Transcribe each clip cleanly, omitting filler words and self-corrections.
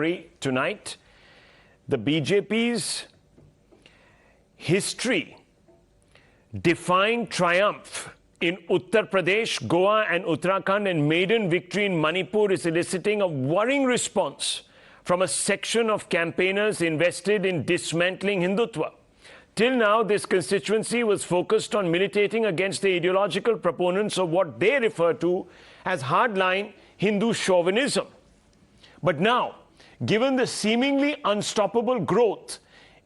story tonight. The BJP's history defying triumph in Uttar Pradesh, Goa and Uttarakhand and maiden victory in Manipur is eliciting a worrying response from a section of campaigners invested in dismantling Hindutva. Till now, this constituency was focused on militating against the ideological proponents of what they refer to as hardline Hindu chauvinism. But now, given the seemingly unstoppable growth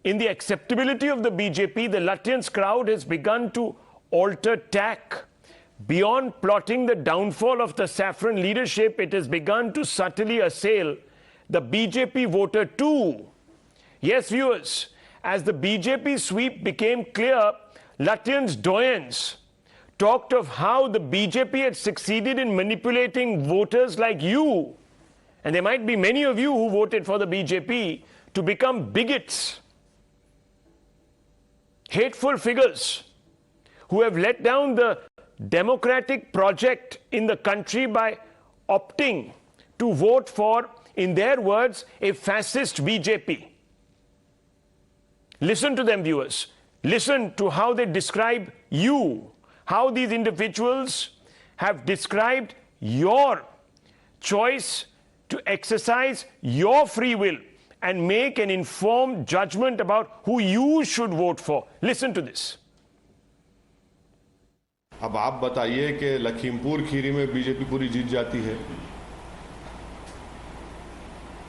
in the acceptability of the BJP, the Lutyens crowd has begun to alter tack. Beyond plotting the downfall of the saffron leadership, it has begun to subtly assail the BJP voter too. Yes, viewers, as the BJP sweep became clear, Lutyens doyens talked of how the BJP had succeeded in manipulating voters like you, and there might be many of you who voted for the BJP, to become bigots, hateful figures who have let down the democratic project in the country by opting to vote for, in their words, a fascist BJP. Listen to them, viewers. Listen to how they describe you, how these individuals have described your choice to exercise your free will and make an informed judgment about who you should vote for. Listen to this. अब आप बताइए कि लखीमपुर खीरी में BJP पूरी जीत जाती है,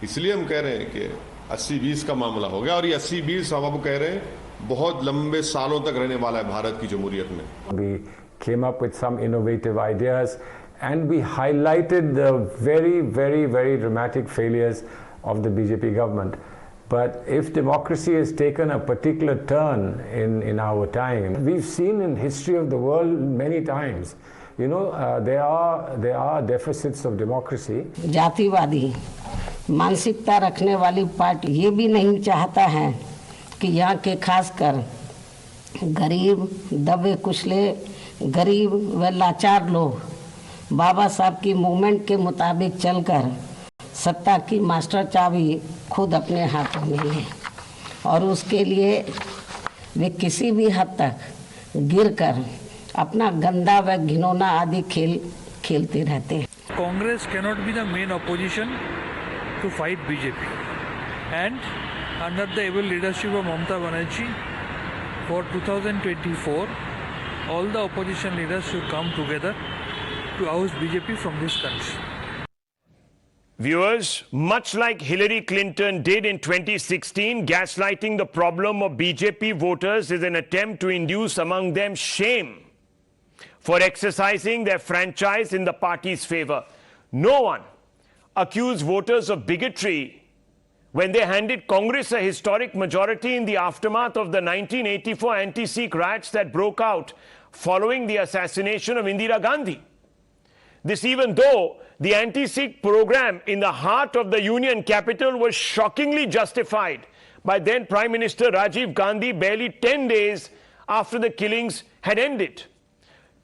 इसलिए हम कह रहे हैं कि 80-20 का मामला हो गया और ये 80-20 हम अब कह रहे हैं बहुत लंबे सालों तक रहने वाला है भारत की जमहूरियत में. We came up with some innovative ideas and we highlighted the very dramatic failures of the BJP government. But if democracy has taken a particular turn in our time, we've seen in history of the world many times, you know, there are deficits of democracy. जातिवादी मानसिकता रखने वाली party ये भी नहीं चाहता है कि यहाँ के खासकर गरीब, दबे कुचले, गरीब व लाचार लोग बाबा साहब की मूवमेंट के मुताबिक चलकर सत्ता की मास्टर चाबी खुद अपने हाथों में ले, और उसके लिए वे किसी भी हद तक गिरकर अपना गंदा व घिनौना आदि खेल खेलते रहते हैं. Congress cannot be the main opposition to fight BJP, and under the able leadership of Mamata Banerjee, for 2024, all the opposition leaders should come together to oust BJP from this country. Viewers, much like Hillary Clinton did in 2016, gaslighting the problem of BJP voters is an attempt to induce among them shame for exercising their franchise in the party's favor. No one accused voters of bigotry when they handed Congress a historic majority in the aftermath of the 1984 anti-Sikh riots that broke out following the assassination of Indira Gandhi. This even though the anti-Sikh program in the heart of the Union capital was shockingly justified by then Prime Minister Rajiv Gandhi barely 10 days after the killings had ended.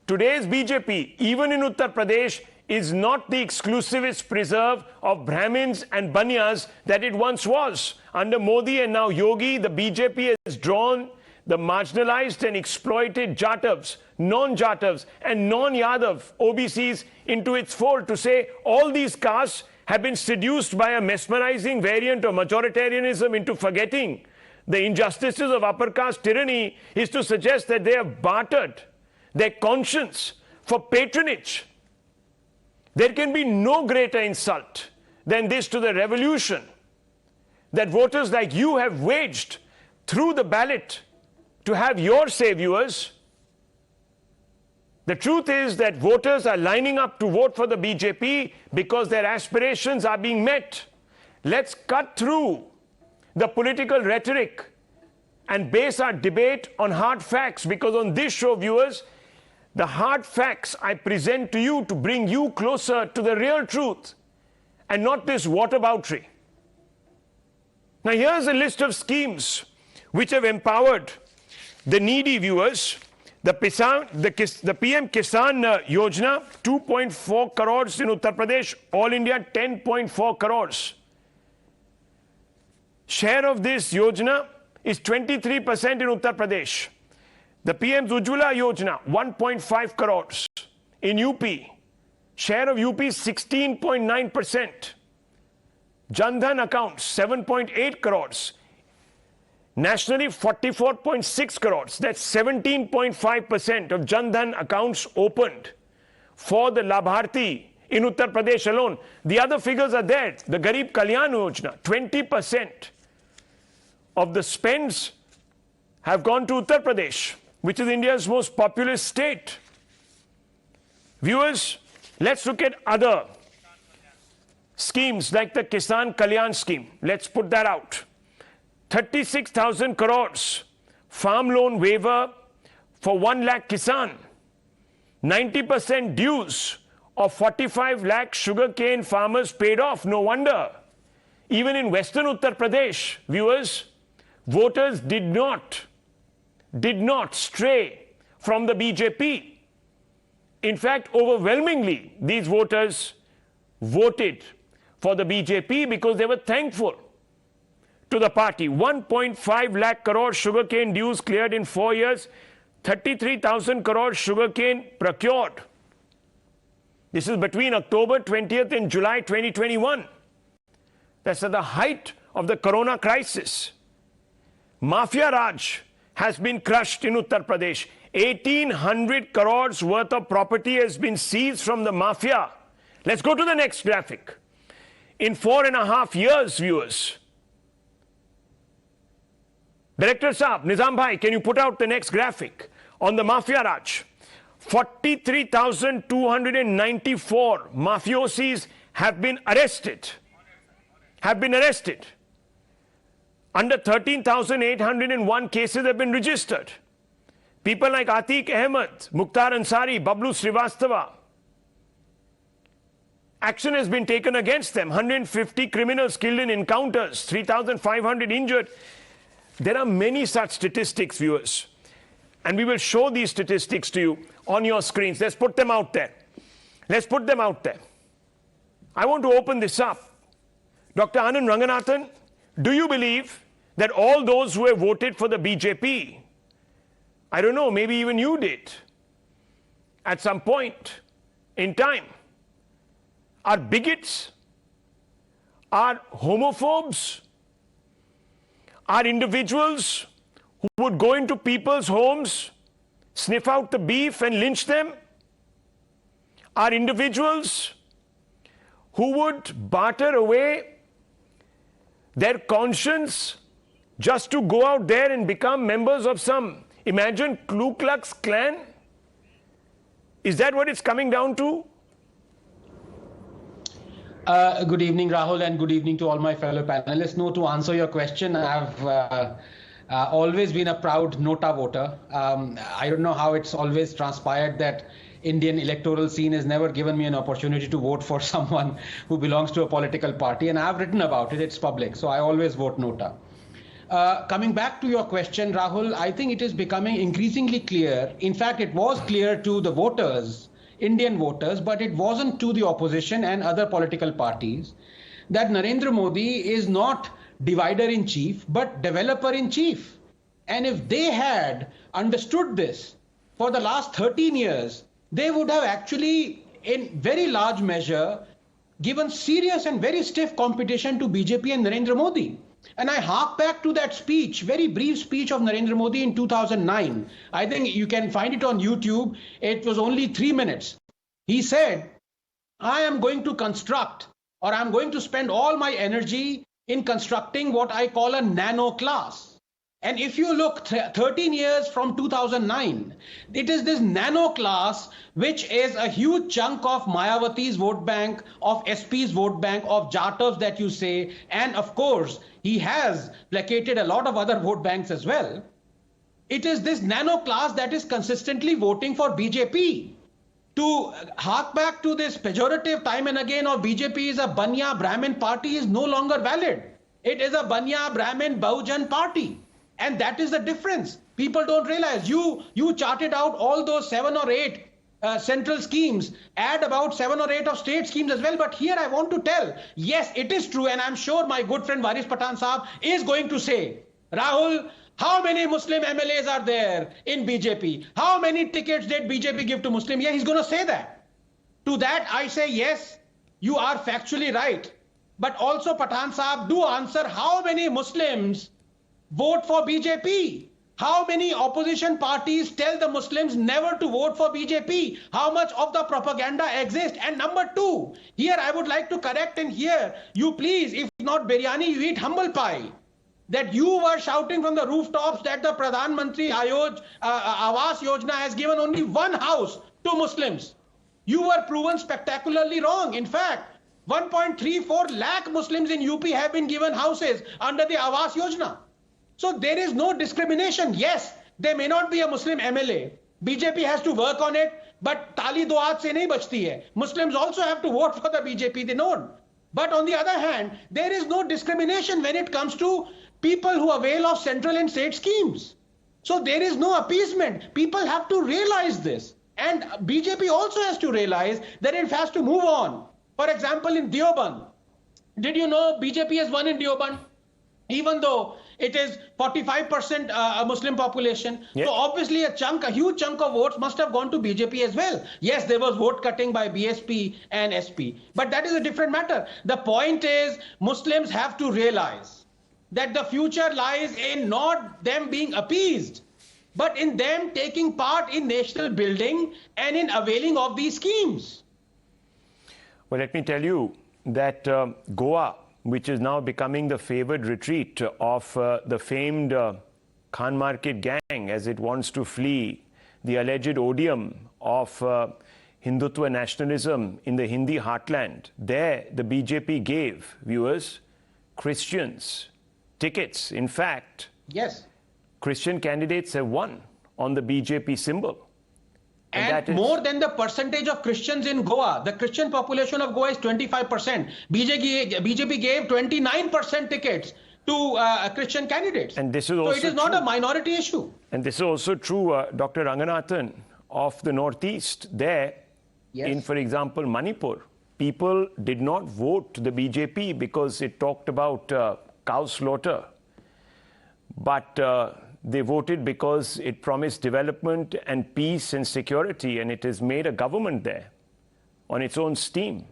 Today's BJP, even in Uttar Pradesh, is not the exclusivist preserve of Brahmins and Banyas that it once was. Under Modi and now Yogi, the BJP has drawn the marginalized and exploited Jatavs, non-Jatavs and non-Yadav OBCs into its fold to say all these castes have been seduced by a mesmerizing variant of majoritarianism into forgetting the injustices of upper caste tyranny is to suggest that they have bartered their conscience for patronage. There can be no greater insult than this to the revolution that voters like you have waged through the ballot to have your say, viewers. The truth is that voters are lining up to vote for the BJP because their aspirations are being met. Let's cut through the political rhetoric and base our debate on hard facts, because on this show, viewers, the hard facts I present to you to bring you closer to the real truth and not this whataboutery. Now here's a list of schemes which have empowered the needy, viewers. The PM Kisan Yojana, 2.4 crores in Uttar Pradesh, all India 10.4 crores. share of this Yojana is 23% in Uttar Pradesh. The PM's Ujjwala Yojana, 1.5 crores. In UP, share of UP is 16.9%. Jan-Dhan accounts, 7.8 crores. Nationally, 44.6 crores. That's 17.5% of Jan-Dhan accounts opened for the Labharti in Uttar Pradesh alone. The other figures are there. The Garib Kalyan Yojana, 20% of the spends have gone to Uttar Pradesh, which is India's most populous state. Viewers, let's look at other schemes like the Kisan Kalyan scheme. Let's put that out. 36,000 crores farm loan waiver for 1 lakh Kisan. 90% dues of 45 lakh sugarcane farmers paid off. No wonder. Even in Western Uttar Pradesh, viewers, voters did not stray from the BJP. In fact, overwhelmingly, these voters voted for the BJP because they were thankful to the party. 1.5 lakh crore sugarcane dues cleared in 4 years, 33,000 crore sugarcane procured. This is between October 20th and July 2021. That's at the height of the corona crisis. Mafia Raj has been crushed in Uttar Pradesh. 1,800 crores worth of property has been seized from the mafia. Let's go to the next graphic. In 4.5 years, viewers. Director Saab, Nizam Bhai, can you put out the next graphic on the Mafia Raj? 43,294 mafiosis have been arrested. Under 13,801 cases have been registered. People like Atiq Ahmed, Mukhtar Ansari, Bablu Srivastava. Action has been taken against them. 150 criminals killed in encounters, 3,500 injured. There are many such statistics, viewers. And we will show these statistics to you on your screens. Let's put them out there. I want to open this up. Dr. Anand Ranganathan, do you believe that all those who have voted for the BJP, I don't know, maybe even you did, at some point in time, are bigots, are homophobes, are individuals who would go into people's homes, sniff out the beef and lynch them, are individuals who would barter away their conscience just to go out there and become members of some imagined Ku Klux Klan? Is that what it's coming down to? Good evening, Rahul, and good evening to all my fellow panelists. No, to answer your question, I've always been a proud Nota voter. I don't know how it's always transpired that Indian electoral scene has never given me an opportunity to vote for someone who belongs to a political party, and I've written about it. It's public, so I always vote Nota. Coming back to your question, Rahul, I think it is becoming increasingly clear. In fact, it was clear to the voters, Indian voters, but it wasn't to the opposition and other political parties, that Narendra Modi is not divider-in-chief, but developer-in-chief. And if they had understood this for the last 13 years, they would have actually, in very large measure, given serious and very stiff competition to BJP and Narendra Modi. And I hark back to that speech, very brief speech of Narendra Modi in 2009. I think you can find it on YouTube. It was only 3 minutes. He said, I am going to construct, or I'm going to spend all my energy in constructing what I call a nano class. And if you look 13 years from 2009, it is this nano class which is a huge chunk of Mayawati's vote bank, of SP's vote bank, of Jatav's that you say, and of course, he has placated a lot of other vote banks as well. It is this nano class that is consistently voting for BJP. To hark back to this pejorative time and again of BJP is a Banya Brahmin party is no longer valid. It is a Banya Brahmin Bahujan party. And that is the difference. People don't realize. You charted out all those 7 or 8 central schemes, add about 7 or 8 of state schemes as well. But here I want to tell, yes, it is true, and I'm sure my good friend Waris Pathan Saab is going to say, Rahul, how many Muslim MLAs are there in BJP? How many tickets did BJP give to Muslim? Yeah, he's going to say that. To that, I say, yes, you are factually right. But also, Pathan Saab, do answer how many Muslims vote for BJP? How many opposition parties tell the Muslims never to vote for BJP? How much of the propaganda exists? And number two, here I would like to correct and here, you please, if not biryani, you eat humble pie. That you were shouting from the rooftops that the Pradhan Mantri Awas Yojana has given only one house to Muslims. You were proven spectacularly wrong. In fact, 1.34 lakh Muslims in UP have been given houses under the Awas Yojana. So there is no discrimination. Yes, there may not be a Muslim MLA. BJP has to work on it, but tali do aaj se nahi bachti hai. Muslims also have to vote for the BJP, they know. But on the other hand, there is no discrimination when it comes to people who avail of central and state schemes. So there is no appeasement. People have to realize this. And BJP also has to realize that it has to move on. For example, in Deoband, did you know BJP has won in Deoband? Even though it is 45% Muslim population. Yeah. So obviously a huge chunk of votes must have gone to BJP as well. Yes, there was vote cutting by BSP and SP. But that is a different matter. The point is Muslims have to realize that the future lies in not them being appeased, but in them taking part in national building and in availing of these schemes. Well, let me tell you that Goa, which is now becoming the favored retreat of the famed Khan Market gang as it wants to flee the alleged odium of Hindutva nationalism in the Hindi heartland. There, the BJP gave viewers, Christians, tickets. In fact, yes, Christian candidates have won on the BJP symbol. And more than the percentage of Christians in Goa. The Christian population of Goa is 25%. BJP gave 29% tickets to Christian candidates. And this is also so it is not a minority issue. And this is also true, Dr. Ranganathan, of the Northeast. There, yes, in, for example, Manipur, people did not vote the BJP because it talked about cow slaughter. But they voted because it promised development and peace and security, and it has made a government there on its own steam.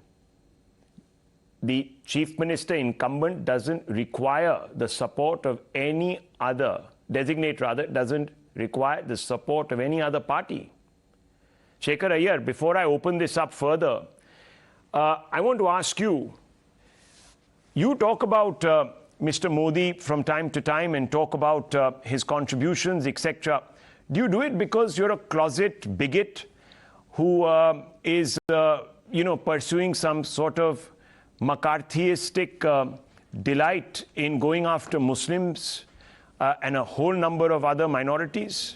The chief minister incumbent doesn't require the support of any other, designate rather, doesn't require the support of any other party. Shekhar Iyer, before I open this up further, I want to ask you, you talk about Mr. Modi from time to time and talk about his contributions, etc. Do you do it because you're a closet bigot who is, pursuing some sort of McCarthyistic delight in going after Muslims and a whole number of other minorities?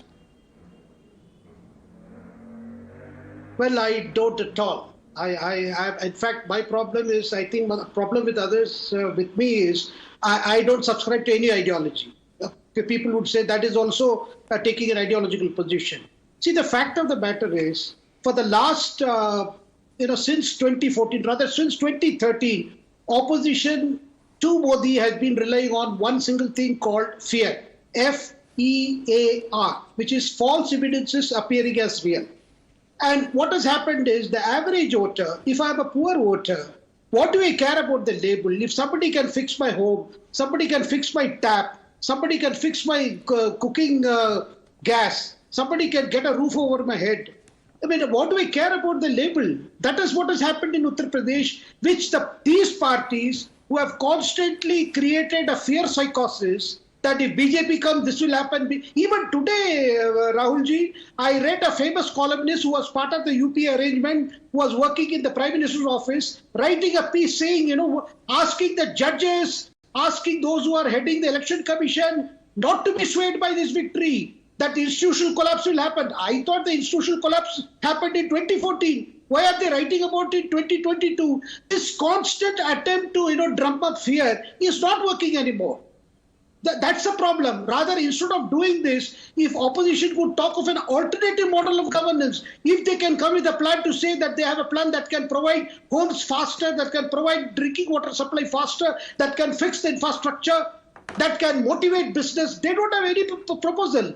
Well, I don't at all. In fact, my problem is, I think my problem with others, with me is, I don't subscribe to any ideology. People would say that is also taking an ideological position. See, the fact of the matter is, for the last, since 2014, rather since 2013, opposition to Modi has been relying on one single thing called fear. F-E-A-R, which is false evidences appearing as real. And what has happened is the average voter, if I'm a poor voter, what do I care about the label? If somebody can fix my home, somebody can fix my tap, somebody can fix my cooking gas, somebody can get a roof over my head. I mean, what do I care about the label? That is what has happened in Uttar Pradesh, which these parties who have constantly created a fear psychosis that if BJP comes, this will happen. Even today, Rahulji, I read a famous columnist who was part of the UP arrangement, who was working in the Prime Minister's office, writing a piece saying, asking the judges, asking those who are heading the Election Commission not to be swayed by this victory, that the institutional collapse will happen. I thought the institutional collapse happened in 2014. Why are they writing about it in 2022? This constant attempt to, drum up fear is not working anymore. That's the problem. Rather, instead of doing this, if opposition could talk of an alternative model of governance, if they can come with a plan to say that they have a plan that can provide homes faster, that can provide drinking water supply faster, that can fix the infrastructure, that can motivate business, they don't have any proposal.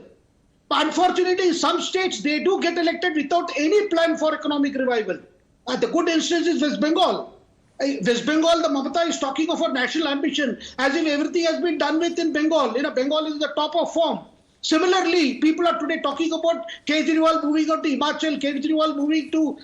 Unfortunately, in some states, they do get elected without any plan for economic revival. The good instance is West Bengal. West Bengal, the Mamata is talking of a national ambition as if everything has been done with in Bengal. Bengal is the top of form. Similarly, people are today talking about Kejriwal moving on to Himachal, Kejriwal moving to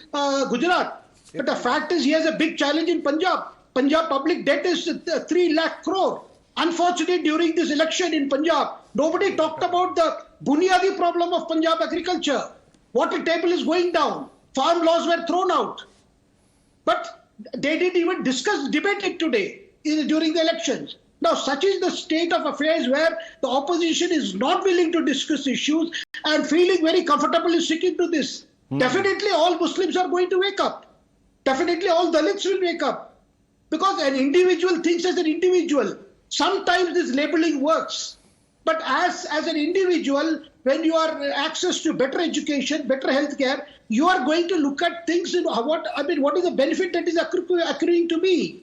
Gujarat. But the fact is, he has a big challenge in Punjab. Punjab public debt is 3 lakh crore. Unfortunately, during this election in Punjab, nobody talked about the Bunyadi problem of Punjab agriculture. Water table is going down. Farm laws were thrown out. But they didn't even debate it today during the elections. Now, such is the state of affairs where the opposition is not willing to discuss issues and feeling very comfortable in sticking to this. Definitely all Muslims are going to wake up. Definitely all Dalits will wake up. Because an individual thinks as an individual. Sometimes this labeling works. But as an individual, when you are access to better education, better healthcare, you are going to look at things in what is the benefit that is accruing to me?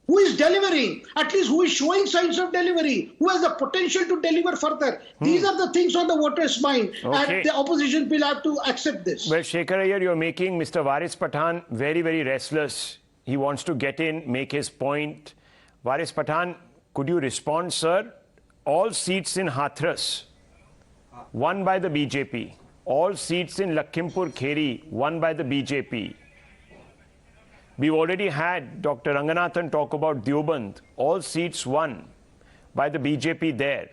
Who is delivering? At least who is showing signs of delivery? Who has the potential to deliver further? These are the things on the voters' mind. Okay. And the opposition will have to accept this. Well, Shekhar Iyer, you're making Mr. Waris Pathan very, very restless. He wants to get in, make his point. Waris Pathan, could you respond, sir? All seats in Hathras won by the BJP. All seats in Lakhimpur Kheri won by the BJP. We've already had Dr. Ranganathan talk about Deoband. All seats won by the BJP there.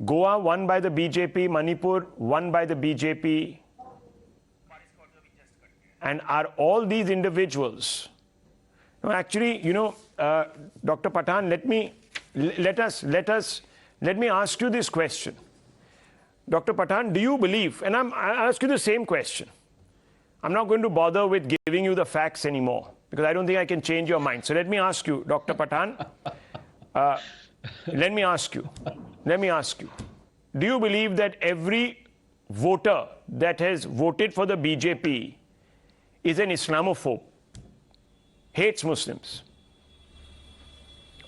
Goa won by the BJP. Manipur won by the BJP. And are all these individuals... No, actually, Dr. Pathan, let me ask you this question. Dr. Pathan, do you believe, and I'll ask you the same question. I'm not going to bother with giving you the facts anymore because I don't think I can change your mind. So let me ask you, Dr. Pathan, let me ask you, do you believe that every voter that has voted for the BJP is an Islamophobe, hates Muslims,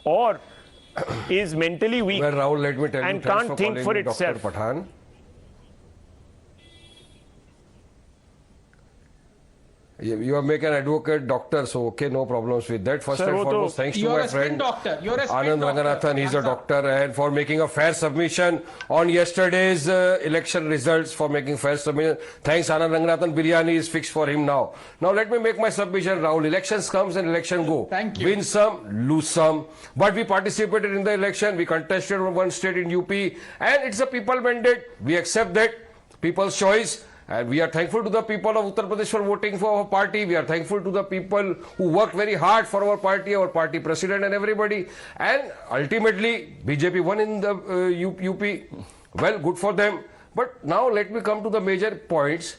or is mentally weak well, Rahul, let me tell and you, can't think for itself? Dr. Pathan. You are making an advocate doctor, so okay, no problems with that. First and foremost, thanks to my friend Anand Ranganath, he's a doctor, and for making a fair submission on yesterday's election results, for making fair submission. Thanks, Anand Ranganath. Biryani is fixed for him now. Now let me make my submission, Rahul. Elections comes and election go. Thank you. Win some, lose some. But we participated in the election. We contested one state in UP, and it's a people mandate. We accept that. People's choice. And we are thankful to the people of Uttar Pradesh for voting for our party. We are thankful to the people who worked very hard for our party president and everybody. And ultimately, BJP won in the UP. Well, good for them. But now let me come to the major points.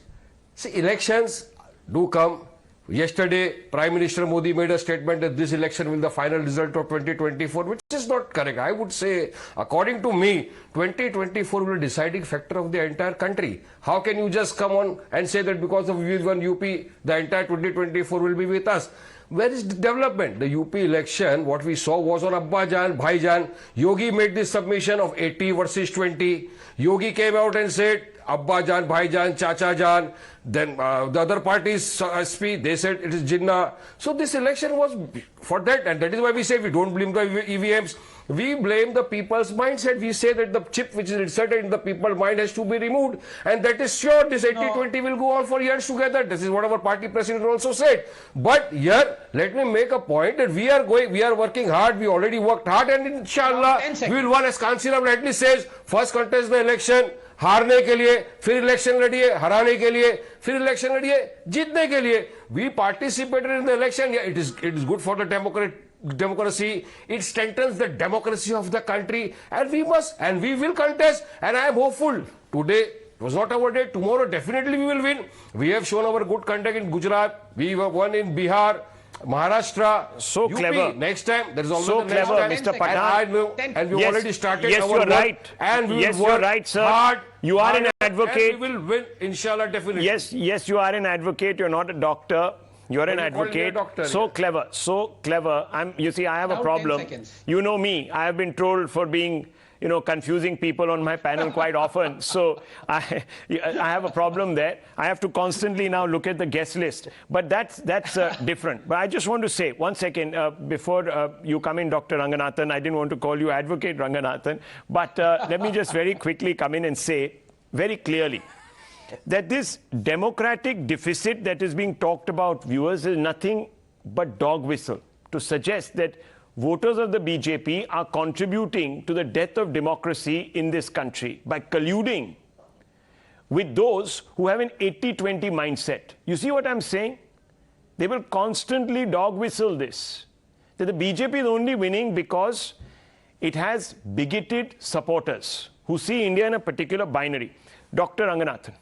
See, elections do come. Yesterday, Prime Minister Modi made a statement that this election will be the final result of 2024, which is not correct. I would say, according to me, 2024 will be a deciding factor of the entire country. How can you just come on and say that because of we won UP, the entire 2024 will be with us? Where is the development? The UP election, what we saw was on Abba Jan, Bhai Jan. Yogi made this submission of 80 versus 20. Yogi came out and said, Abba Jan, Bhai Jan, Chacha Jan. Then the other parties, SP, they said it is Jinnah. So this election was for that, and that is why we say we don't blame the EVMs. We blame the people's mindset. We say that the chip which is inserted in the people's mind has to be removed, and that is sure this 80-20 will go on for years together. This is what our party president also said. But here, let me make a point that we are working hard. We already worked hard, and inshallah we will win, as Kansiram rightly says. First contest the election. हारने के लिए, फिर election लड़िए, हराने के लिए, फिर election लड़िए, जीतने के लिए. We participated in the election. Yeah, it is good for the democracy. It strengthens the democracy of the country, and we must and we will contest. And I am hopeful. Today was not our day. Tomorrow definitely we will win. We have shown our good conduct in Gujarat. We were won in Bihar. Maharashtra, So UP, clever. next time, there is always So the next clever, time. Mr. Pathan. And I know, and we Yes, already started yes, our you're work, right. and we Yes, will you're work right, sir. hard. You are an harder, advocate. And we will win, inshallah, definitely. Yes, you are an advocate. You're not a doctor. You're an you call me a advocate. doctor, So yeah. clever, so clever. You see, I have a Now 10 problem. seconds. You know me. I have been trolled for being, confusing people on my panel quite often. So I have a problem there. I have to constantly now look at the guest list. But that's different. But I just want to say, one second, before you come in, Dr. Ranganathan, I didn't want to call you Advocate Ranganathan. But let me just very quickly come in and say very clearly that this democratic deficit that is being talked about, viewers, is nothing but dog whistle to suggest that voters of the BJP are contributing to the death of democracy in this country by colluding with those who have an 80-20 mindset. You see what I'm saying? They will constantly dog whistle this, that the BJP is only winning because it has bigoted supporters who see India in a particular binary. Dr. Ranganathan.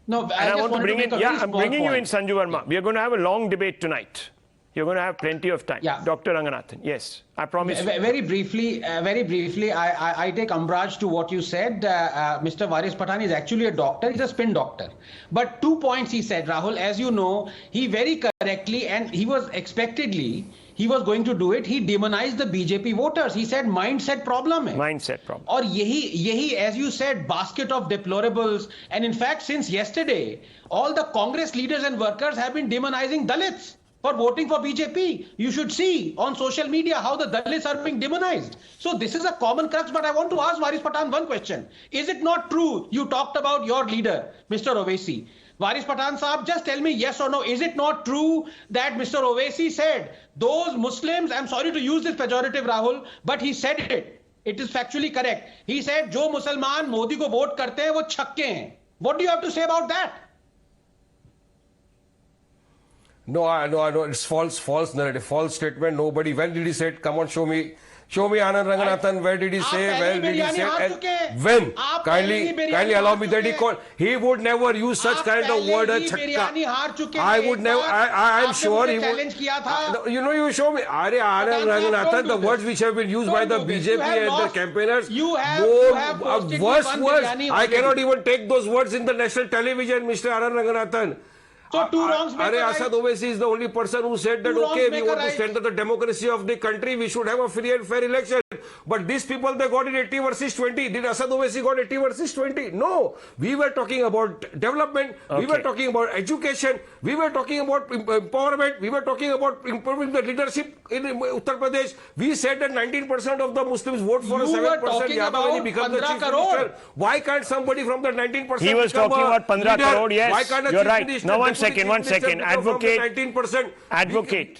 No, And I want to bring in, I'm bringing you in, Sanju Verma. Yeah. We are going to have a long debate tonight. You're going to have plenty of time. Yeah. Dr. Ranganathan, yes, I promise. Very briefly, I take umbrage to what you said. Mr. Waris Pathan is actually a doctor. He's a spin doctor. But 2 points he said, Rahul, as you know, he very correctly, and he was expectedly, he was going to do it. He demonized the BJP voters. He said mindset problem hai. Mindset problem. Or yehi, as you said, basket of deplorables. And in fact, since yesterday, all the Congress leaders and workers have been demonizing Dalits for voting for BJP. You should see on social media how the Dalits are being demonized. So this is a common crux, but I want to ask Waris Pathan one question. Is it not true? You talked about your leader, Mr. Owaisi. Waris Pathan Saab, just tell me yes or no. Is it not true that Mr. Owaisi said those Muslims, I'm sorry to use this pejorative, Rahul, but he said it. It is factually correct. He said, Jo Musalman Modi ko vote karte hain, wo chakke hain. What do you have to say about that? No, it's false narrative, false statement. Nobody. When did he say it? Come on, show me, Anand Ranganaathan. Where did he say? Where did he say? And when? Kindly allow me that he called. He would never use such kind of word as chakka. I would never. I am sure he would. You show me. Anand Ranganaathan, the words which have been used by the BJP and the campaigners. Worse words. I cannot even take those words in the national television, Mr. Anand Ranganaathan. So two wrongs make a right. Asad Owaisi is the only person who said that, okay, we want to strengthen the democracy of the country, we should have a free and fair election. But these people, they got it 80 versus 20. Did Asad Owaisi got 80 versus 20? No. We were talking about development. Okay. We were talking about education. We were talking about empowerment. We were talking about improving the leadership in Uttar Pradesh. We said that 19% of the Muslims vote for a 7% Yadav when he becomes the chief minister. Why can't somebody from the 19%? He was talking about 15 crore, yes. Why can't you're right. Now, one second. Advocate.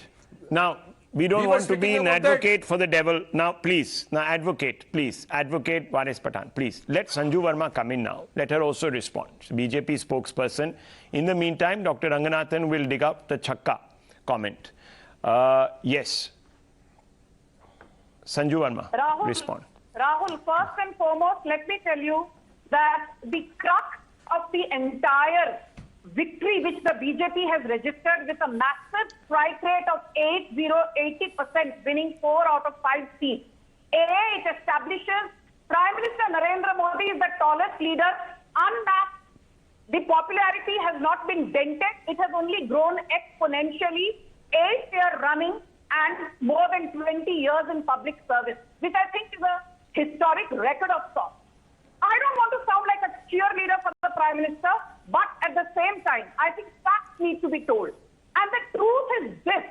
Now, we don't want to be an advocate for the devil. Now, please. Now, advocate. Waris Pathan, please. Let Sanju Verma come in now. Let her also respond. BJP spokesperson. In the meantime, Dr. Ranganathan will dig up the chakka comment. Yes. Sanju Verma, respond. Rahul, first and foremost, let me tell you that the crux of the entire victory which the BJP has registered with a massive strike rate of 80%, winning 4 out of 5 seats. It establishes Prime Minister Narendra Modi is the tallest leader, unmatched. The popularity has not been dented. It has only grown exponentially, 8th year running and more than 20 years in public service, which I think is a historic record of sorts. I don't want to sound like a cheerleader for the Prime Minister, but at the same time, I think facts need to be told. And the truth is this.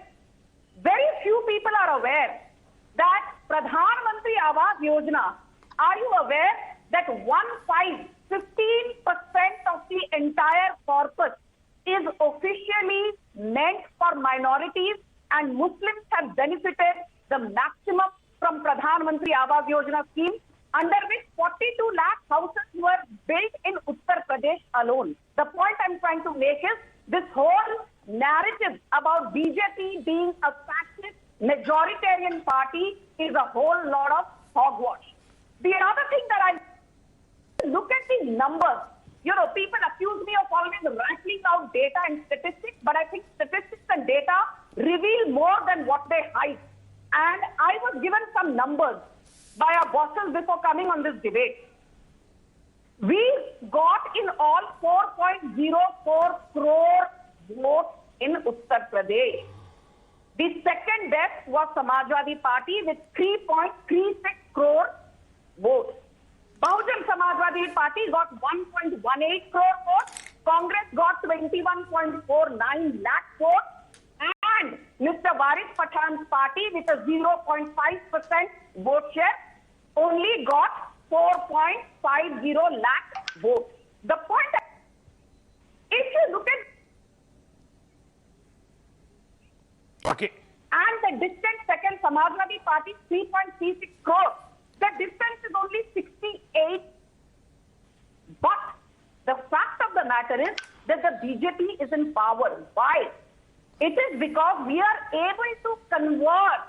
Very few people are aware that Pradhan Mantri Awas Yojana, are you aware that 15% of the entire corpus is officially meant for minorities, and Muslims have benefited the maximum from Pradhan Mantri Awas Yojana scheme, under which 42 lakh houses were built in Uttar Pradesh alone. The point I'm trying to make is this whole narrative about BJP being a fascist majoritarian party is a whole lot of hogwash. The other thing that I look at the numbers, people accuse me of always rattling out data and statistics, but I think statistics and data reveal more than what they hide. And I was given some numbers by our bosses before coming on this debate. We got in all 4.04 crore votes in Uttar Pradesh. The second best was Samajwadi Party with 3.36 crore votes. Bahujan Samajwadi Party got 1.18 crore votes. Congress got 21.49 lakh votes. And Mr. Waris Pathan's party with a 0.5% vote share only got 4.50 lakh votes. The point, if you look at Okay. and the distant second Samajwadi Party 3.36 crore, the difference is only 68. But the fact of the matter is that the BJP is in power. Why? It is because we are able to convert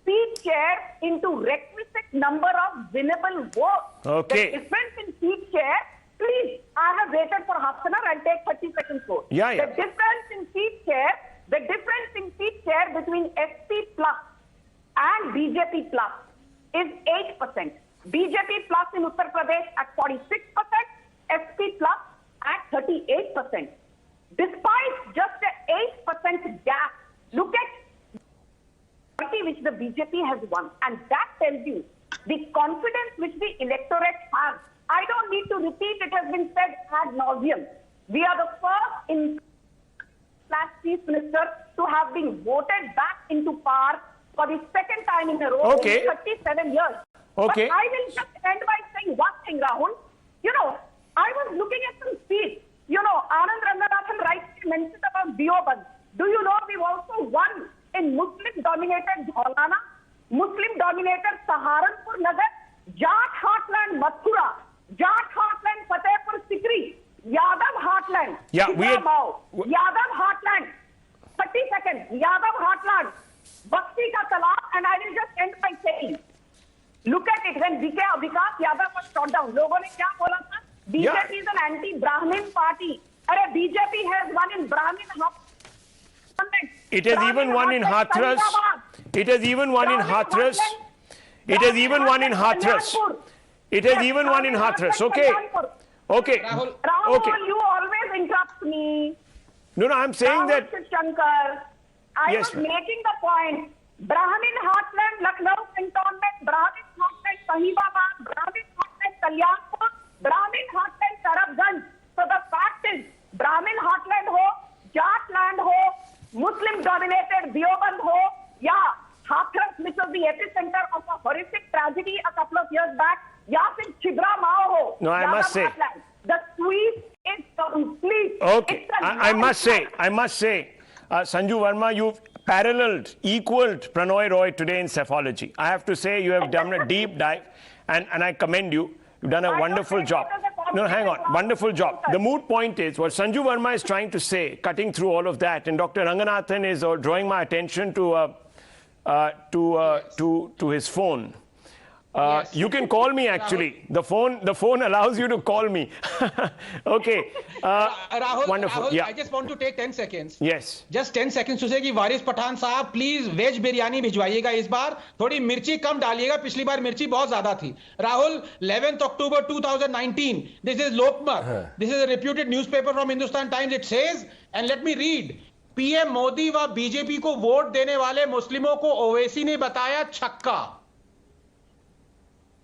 seat share into requisite number of winnable votes. Okay. The difference in seat share, please, I have waited for half an hour, I'll take 30 seconds more. Yeah. The difference in seat share between SP plus and BJP plus is 8%. BJP plus in Uttar Pradesh at 46%, SP plus at 38%. Despite just an 8% gap, look at party which the BJP has won, and that tells you the confidence which the electorate has. I don't need to repeat; it has been said ad nauseum. We are the first in Chief Minister to have been voted back into power for the second time in a row in 37 years. Okay. But I will just end by saying one thing, Rahul. You know, I was looking at some speech. You know, Anand Ranganath rightly mentioned about Bigots. Do you know we've also won in Muslim-dominated Jhaulana, Muslim-dominated Saharanpur Nagar, Jat Heartland Mathura, Jat Heartland Fatehpur Sikri, Yadav Heartland, Yadav Heartland, 30 seconds, Yadav Heartland, Bakshi Ka Talab, and I will just end by saying, look at it, when Vikas Yadav was shot down, लोगों ने क्या बोला था? BJP is an anti-Brahmin party. BJP has won in Brahmin. It has even won in Hathras. It has even won in Hathras. It has even won in Hathras. It has even won in Hathras. Okay. Okay. Rahul, okay. You always interrupt me. No, I'm saying that. Shankar, I was making the point. Brahmin Heartland, Lucknow cantonment, Brahmin Heartland, Sahibabad, Brahmin Heartland, Kalyanpur, Brahmin Heartland, Sarabganj. So the fact is, Brahmin Heartland ho, Jat land ho, Muslim-dominated Bigots ho, Hathras, which was the epicenter of a horrific tragedy a couple of years back, Chibra Mao ho. No, I must say. The sweep is complete. Okay, I must say, Sanju Verma, you've paralleled, equaled Prannoy Roy today in psephology. I have to say you have done a deep dive and I commend you. You've done a wonderful job. No, hang on. Wonderful job. The moot point is what Sanju Verma is trying to say, cutting through all of that, and Dr. Ranganathan is drawing my attention to his phone. Yes. You can call me actually. The phone allows you to call me. Okay. Rahul, wonderful. Rahul, Yeah. I just want to take 10 seconds. Yes. Just 10 seconds to say कि वारिस पठान साहब please veg biryani भिजवाइएगा इस बार, थोड़ी मिर्ची कम डालिएगा, पिछली बार मिर्ची बहुत ज्यादा थी. Rahul, 11th October 2019, this is Lokmat. This is a reputed newspaper from Hindustan Times. It says, and let me read, PM Modi व बीजेपी को वोट देने वाले मुस्लिमों को ओवैसी ने बताया छक्का.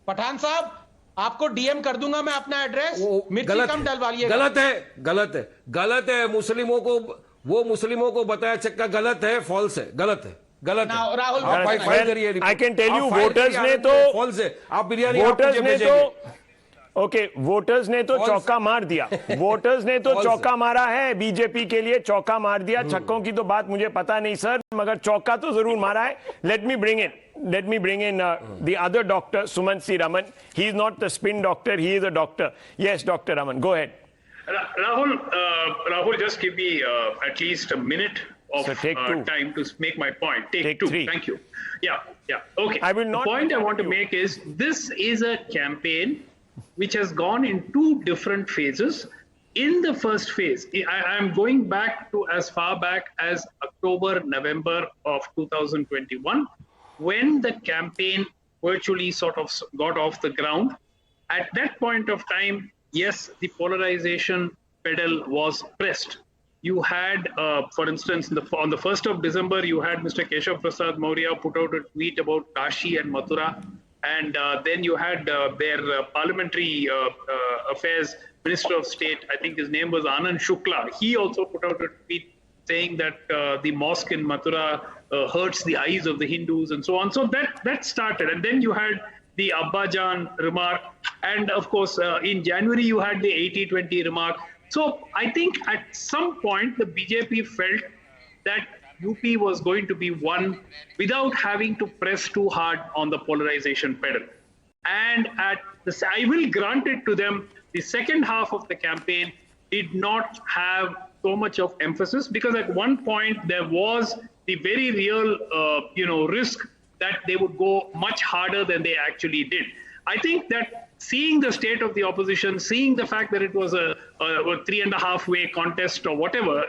पठान साहब, आपको डीएम कर दूंगा मैं अपना एड्रेस, मिर्ची कम डलवाइएगा. गलत है. मुस्लिमों को बताया छक्का गलत है, फॉल्स है, गलत है. Rahul, I can tell you, voters ने तो फॉल्स है. आप बिरयानी वोटर्स ने तो चौका मार दिया. वोटर्स ने तो चौका मारा है, बीजेपी के लिए चौका मार दिया. छक्कों की तो बात मुझे पता नहीं सर, मगर चौका तो जरूर मारा है. Let me bring in the other doctor, Suman C. Raman. He is not the spin doctor, he is a doctor. Yes, Dr. Raman, go ahead. Rahul, just give me at least a minute of time to make my point. Take two. Three. Thank you. Yeah. Okay. I will not. The point I want to make is this is a campaign which has gone in two different phases. in the first phase, I'm going back to as far back as October, November of 2021, when the campaign virtually sort of got off the ground. At that point of time, yes, the polarization pedal was pressed. You had, for instance, on the 1st of December, you had Mr. Keshav Prasad Maurya put out a tweet about Kashi and Mathura. And then you had their parliamentary affairs Minister of State, I think his name was Anand Shukla. He also put out a tweet saying that the mosque in Mathura hurts the eyes of the Hindus and so on. So that started. And then you had the Abbajan remark. And of course, in January, you had the 80-20 remark. So I think at some point, the BJP felt that UP was going to be won without having to press too hard on the polarization pedal. And I will grant it to them, the second half of the campaign did not have so much of emphasis, because at one point there was the very real risk that they would go much harder than they actually did. I think that seeing the state of the opposition, seeing the fact that it was a 3.5-way contest or whatever,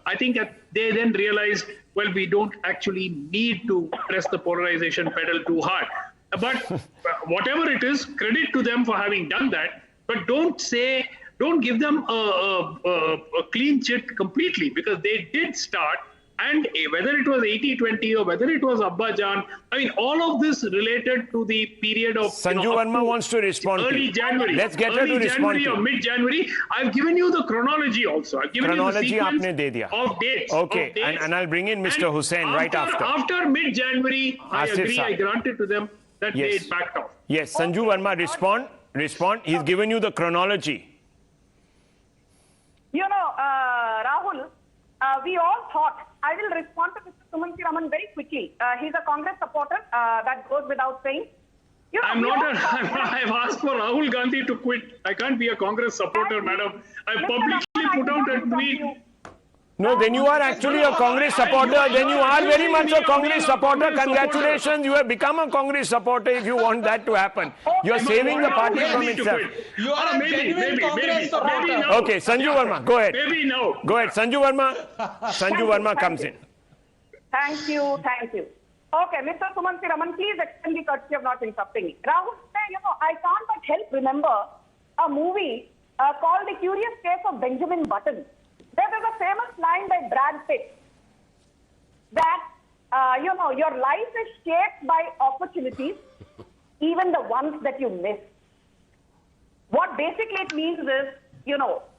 I think that they then realized, well, we don't actually need to press the polarization pedal too hard. But whatever it is, credit to them for having done that. But don't give them a clean chit completely, because they did start. And whether it was 80-20 or whether it was Abbajan, I mean, all of this related to the period of Sanju Verma wants to respond. Early January. Let's get her to respond. January or mid-January. I've given you the chronology also. I've given you the sequence of dates. Okay, and I'll bring in Mr. Hussain right after. After mid-January, I agree, I granted to them that they backed off. Yes, Sanju Verma, respond. He's given you the chronology. You know, Rahul, we all thought, I will respond to Mr. Sumanthi Raman very quickly. He's a Congress supporter, that goes without saying. You know, I've asked for Rahul Gandhi to quit. I can't be a Congress supporter, madam. I publicly put out a tweet. No, then you are actually a Congress supporter. Then you are very much a Congress supporter. Congratulations, you have become a Congress supporter if you want that to happen. You are saving the party from itself. You are a genuine Congress supporter. Okay, Sanju Verma, go ahead. Maybe no. Go ahead, Sanju Verma comes in. Thank you. Okay, Mr. Sumanthi Raman, please extend the courtesy of not interrupting me. Rahul, I can't but help remember a movie called The Curious Case of Benjamin Button. There is a famous line by Brad Pitt that, your life is shaped by opportunities, even the ones that you miss. What basically it means is,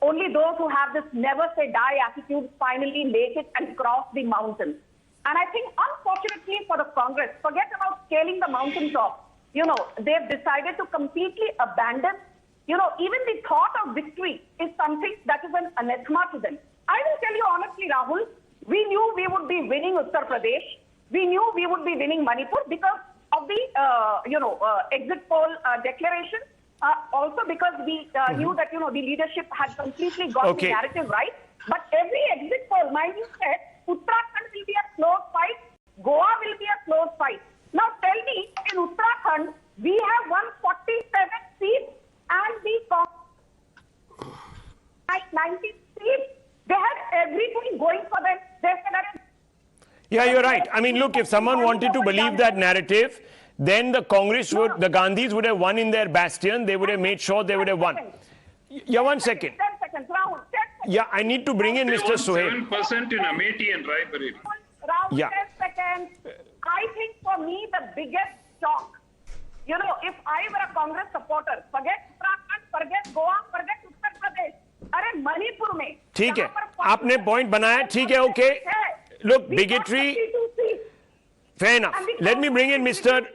only those who have this never say die attitude finally make it and cross the mountain. And I think, unfortunately for the Congress, forget about scaling the mountaintop. They've decided to completely abandon. Even the thought of victory is something that is an anathema to them. I will tell you honestly, Rahul, we knew we would be winning Uttar Pradesh. We knew we would be winning Manipur because of the, exit poll declaration. Also because we knew that, the leadership had completely got the narrative right. But every exit poll, mind you, said Uttarakhand will be a close fight. Goa will be a close fight. Now tell me, in Uttarakhand, we have won 47 seats. And the 90 seats, they had everything going for them. They said, yeah, you're right. I mean, look, if someone wanted to believe that narrative, then the Congress the Gandhis would have won in their bastion. They would have made sure they would have won. Yeah, 1 second. 10 seconds, Rahul. 10 seconds. Yeah, I need to bring in Mr. Sohail. 7% in Amethi and Raebareli. Rahul, 10 seconds. I think for me, the biggest shock, if I were a Congress supporter, forget Uttarakhand, forget Goa, forget Uttar Pradesh. अरे मणिपुर में ठीक है आपने point बनाया ठीक है okay look bigotry fair enough let me bring in Mr.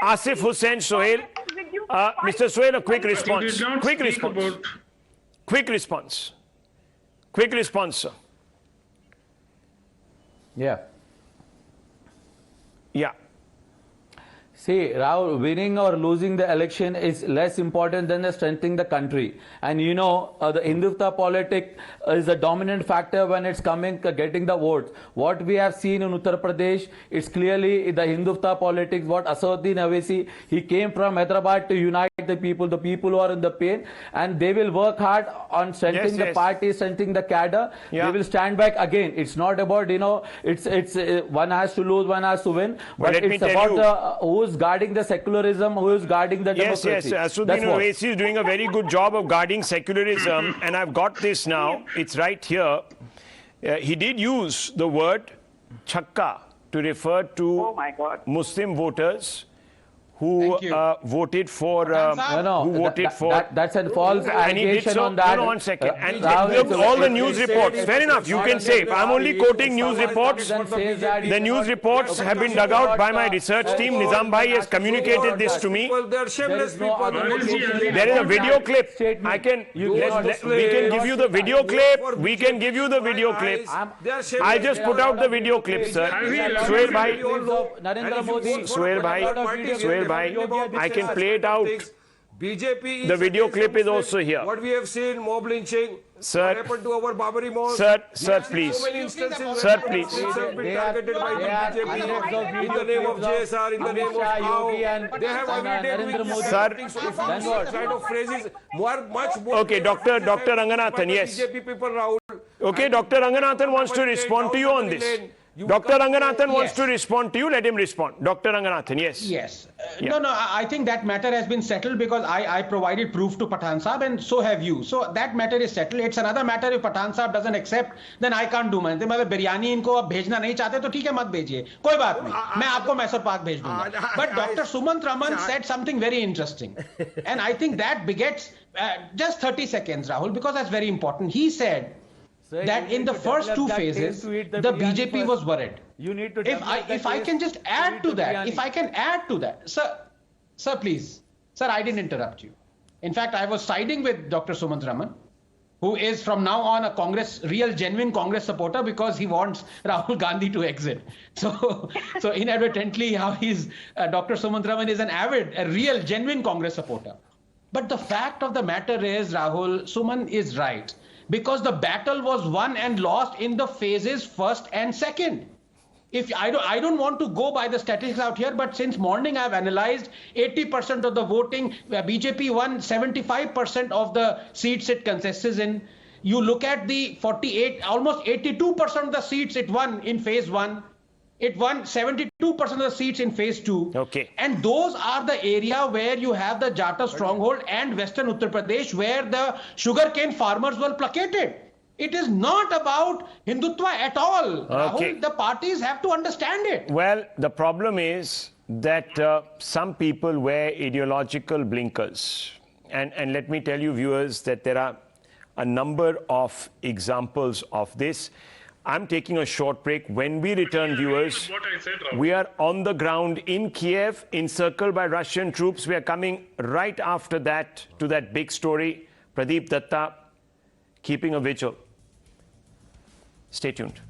Asif Hussain Sohail Mr. Sohail a quick response sir yeah See, Rahul, winning or losing the election is less important than strengthening the country. And you know, the Hindutva politic is a dominant factor when it's coming getting the votes. What we have seen in Uttar Pradesh, it's clearly the Hindutva politics. What Asaduddin Owaisi, he came from Hyderabad to unite the people who are in the pain, and they will work hard on strengthening the party, strengthening the cadre. They will stand back again. It's not about, you know, it's one has to lose, one has to win, but it's about the who's guarding the secularism, who is guarding the democracy. Yes, Asaduddin Owaisi is doing a very good job of guarding secularism, and I've got this now. It's right here. He did use the word chakka to refer to Muslim voters who voted for that's a false allegation on that. No, 1 second. And all the news reports, fair enough, you can say. I'm only quoting news reports. The news reports have been dug out by my research team. Nizam Bhai has communicated this to me. They're shameless people. There is a video clip. We can give you the video clip. We can give you the video clip. I just put out the video clip, sir. Suhail Bhai, I can play it out. BJP the video clip is also here. What we have seen, mob lynching, sir, what happened to our Babari mosque. Sir, please. So many instances sir, please. have been targeted by the BJP in the name of JSR, in the name of how they have agreed with sir, kind of phrases much more. Okay, Dr. Ranganathan, yes. BJP people, Rahul. Okay, Dr. Ranganathan wants to respond to you on this. Dr. Ranganathan wants to respond to you. Let him respond. Dr. Ranganathan, yes. Yes. No, I think that matter has been settled because I provided proof to Pathan Saab and so have you. So that matter is settled. It's another matter if Pathan Saab doesn't accept, then I can't do man. मतलब बिरयानी इनको अब भेजना नहीं चाहते तो ठीक है मत भेजिए. कोई बात नहीं. मैं आपको मैसूर पाक भेज दूंगा. But Dr. Sumant Raman said something very interesting. And I think that begets just 30 seconds, Rahul, because that's very important. He said that in the first two phases, the BJP was worried. You need to if I can just add to that, if I can add to that, sir, please, sir, I didn't interrupt you. In fact, I was siding with Dr. Sumant Raman, who is from now on a real genuine Congress supporter because he wants Rahul Gandhi to exit. So inadvertently, how he's Dr. Sumant Raman is a real genuine Congress supporter. But the fact of the matter is, Rahul, Suman is right. Because the battle was won and lost in the phases first and second. If I don't want to go by the statistics out here, but since morning I've analyzed 80% of the voting, BJP won 75% of the seats it consists in. You look at the 48, almost 82% of the seats it won in phase 1. It won 72% of the seats in phase 2. Okay. And those are the area where you have the Jatav stronghold and Western Uttar Pradesh where the sugarcane farmers were placated. It is not about Hindutva at all. Okay. Rahul, the parties have to understand it. Well, the problem is that some people wear ideological blinkers. And let me tell you, viewers, that there are a number of examples of this. I'm taking a short break. When we return, viewers, we are on the ground in Kiev, encircled by Russian troops. We are coming right after that to that big story. Pradeep Datta keeping a vigil. Stay tuned.